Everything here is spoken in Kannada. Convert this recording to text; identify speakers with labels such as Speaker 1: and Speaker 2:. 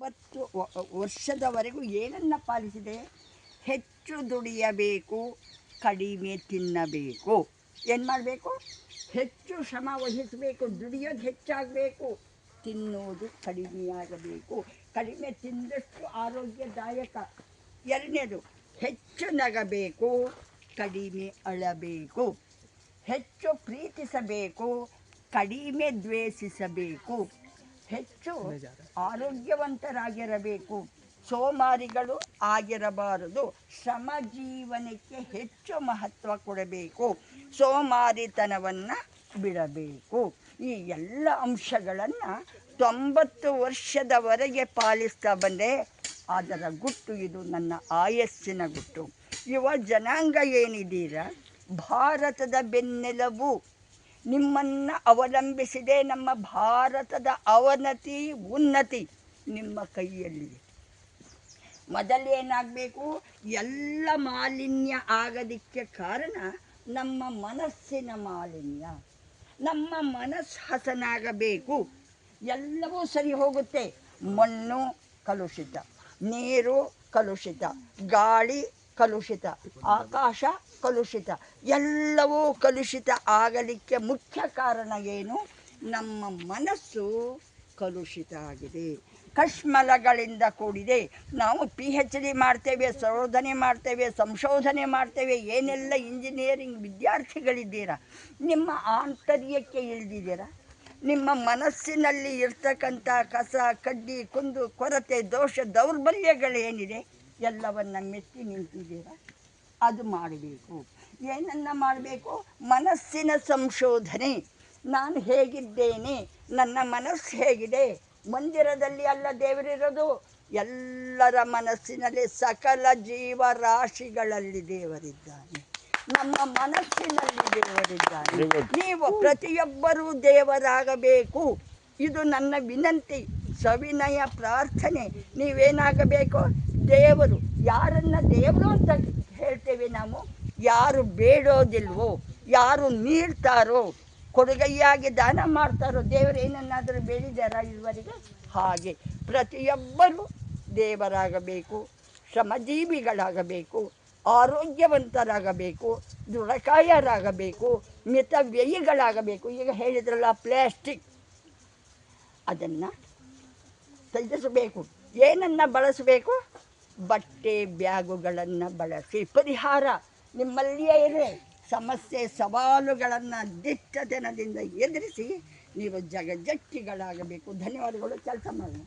Speaker 1: 70 ವರ್ಷದವರೆಗೂ ಏನನ್ನು ಪಾಲಿಸಿದೆ? ಹೆಚ್ಚು ದುಡಿಯಬೇಕು, ಕಡಿಮೆ ತಿನ್ನಬೇಕು. ಏನು ಮಾಡಬೇಕು? ಹೆಚ್ಚು ಶ್ರಮ ವಹಿಸಬೇಕು, ದುಡಿಯೋದು ಹೆಚ್ಚಾಗಬೇಕು, ತಿನ್ನೋದು ಕಡಿಮೆಯಾಗಬೇಕು. ಕಡಿಮೆ ತಿಂದಷ್ಟು ಆರೋಗ್ಯದಾಯಕ. ಎರಡನೇದು, ಹೆಚ್ಚು ನಗಬೇಕು, ಕಡಿಮೆ ಅಳಬೇಕು. ಹೆಚ್ಚು ಪ್ರೀತಿಸಬೇಕು, ಕಡಿಮೆ ದ್ವೇಷಿಸಬೇಕು. ಹೆಚ್ಚು ಆರೋಗ್ಯವಂತರಾಗಿರಬೇಕು, ಸೋಮಾರಿಗಳು ಆಗಿರಬಾರದು. ಶ್ರಮ ಜೀವನಕ್ಕೆ ಹೆಚ್ಚು ಮಹತ್ವ ಕೊಡಬೇಕು, ಸೋಮಾರಿತನವನ್ನು ಬಿಡಬೇಕು. ಈ ಎಲ್ಲ ಅಂಶಗಳನ್ನು 90 ವರ್ಷದವರೆಗೆ ಪಾಲಿಸ್ತಾ ಬಂದೆ. ಅದರ ಗುಟ್ಟು ಇದು, ನನ್ನ ಆಯಸ್ಸಿನ ಗುಟ್ಟು. ಯುವ ಜನಾಂಗ ಏನಿದ್ದೀರ, ಭಾರತದ ಬೆನ್ನೆಲುಬು. ನಿಮ್ಮನ್ನು ಅವಲಂಬಿಸಿದೆ ನಮ್ಮ ಭಾರತದ ಅವನತಿ ಉನ್ನತಿ ನಿಮ್ಮ ಕೈಯಲ್ಲಿದೆ. ಮೊದಲೇನಾಗಬೇಕು? ಎಲ್ಲ ಮಾಲಿನ್ಯ ಆಗೋದಕ್ಕೆ ಕಾರಣ ನಮ್ಮ ಮನಸ್ಸಿನ ಮಾಲಿನ್ಯ. ನಮ್ಮ ಮನಸ್ಸು ಹಸನಾಗಬೇಕು, ಎಲ್ಲವೂ ಸರಿ ಹೋಗುತ್ತೆ. ಮಣ್ಣು ಕಲುಷಿತ, ನೀರು ಕಲುಷಿತ, ಗಾಳಿ ಕಲುಷಿತ, ಆಕಾಶ ಕಲುಷಿತ, ಎಲ್ಲವೂ ಕಲುಷಿತ ಆಗಲಿಕ್ಕೆ ಮುಖ್ಯ ಕಾರಣ ಏನು? ನಮ್ಮ ಮನಸ್ಸು ಕಲುಷಿತ ಆಗಿದೆ, ಕಶ್ಮಲಗಳಿಂದ ಕೂಡಿದೆ. ನಾವು PhD ಮಾಡ್ತೇವೆ, ಶೋಧನೆ ಮಾಡ್ತೇವೆ, ಸಂಶೋಧನೆ ಮಾಡ್ತೇವೆ, ಏನೆಲ್ಲ ಇಂಜಿನಿಯರಿಂಗ್ ವಿದ್ಯಾರ್ಥಿಗಳಿದ್ದೀರಾ, ನಿಮ್ಮ ಆಂತರ್ಯಕ್ಕೆ ಇಳಿದಿದ್ದೀರಾ? ನಿಮ್ಮ ಮನಸ್ಸಿನಲ್ಲಿ ಇರ್ತಕ್ಕಂಥ ಕಸ, ಕಡ್ಡಿ, ಕುಂದು ಕೊರತೆ, ದೋಷ, ದೌರ್ಬಲ್ಯಗಳೇನಿದೆ ಎಲ್ಲವನ್ನು ಮೆತ್ತಿ ನಿಂತಿದ್ದೀರಾ? ಅದು ಮಾಡಬೇಕು. ಏನನ್ನು ಮಾಡಬೇಕು? ಮನಸ್ಸಿನ ಸಂಶೋಧನೆ. ನಾನು ಹೇಗಿದ್ದೇನೆ, ನನ್ನ ಮನಸ್ಸು ಹೇಗಿದೆ? ಮಂದಿರದಲ್ಲಿ ಅಲ್ಲ ದೇವರಿರೋದು, ಎಲ್ಲರ ಮನಸ್ಸಿನಲ್ಲಿ, ಸಕಲ ಜೀವರಾಶಿಗಳಲ್ಲಿ ದೇವರಿದ್ದಾನೆ. ನಮ್ಮ ಮನಸ್ಸಿನಲ್ಲಿ ದೇವರಿದ್ದಾನೆ. ನೀವು ಪ್ರತಿಯೊಬ್ಬರೂ ದೇವರಾಗಬೇಕು. ಇದು ನನ್ನ ವಿನಂತಿ, ಸವಿನಯ ಪ್ರಾರ್ಥನೆ. ನೀವೇನಾಗಬೇಕು? ದೇವರು. ಯಾರನ್ನು ದೇವರು ಅಂತ ಹೇಳ್ತೇವೆ ನಾವು? ಯಾರು ಬೇಡೋದಿಲ್ವೋ, ಯಾರು ನೀಡ್ತಾರೋ, ಕೊಡುಗೈಯಾಗಿ ದಾನ ಮಾಡ್ತಾರೋ, ದೇವರು ಏನನ್ನಾದರೂ ಬೇಡಿದಾರ ಇದುವರೆಗೆ? ಹಾಗೆ ಪ್ರತಿಯೊಬ್ಬರೂ ದೇವರಾಗಬೇಕು, ಶ್ರಮಜೀವಿಗಳಾಗಬೇಕು, ಆರೋಗ್ಯವಂತರಾಗಬೇಕು, ದೃಢಕಾಯರಾಗಬೇಕು, ಮಿತವ್ಯಯಿಗಳಾಗಬೇಕು. ಈಗ ಹೇಳಿದ್ರಲ್ಲ ಪ್ಲಾಸ್ಟಿಕ್, ಅದನ್ನು ತ್ಯಜಿಸಬೇಕು. ಏನನ್ನು ಬಳಸಬೇಕು? ಬಟ್ಟೆ ಬ್ಯಾಗುಗಳನ್ನು ಬಳಸಿ. ಪರಿಹಾರ ನಿಮ್ಮಲ್ಲಿಯೇ ಇದೆ. ಸಮಸ್ಯೆ ಸವಾಲುಗಳನ್ನು ದಿಟ್ಟತನದಿಂದ ಎದುರಿಸಿ ನೀವು ಜಗಜ್ಜಟ್ಟಿಗಳಾಗಬೇಕು. ಧನ್ಯವಾದಗಳು. ಕೆಲಸ ಮಾಡೋಣ.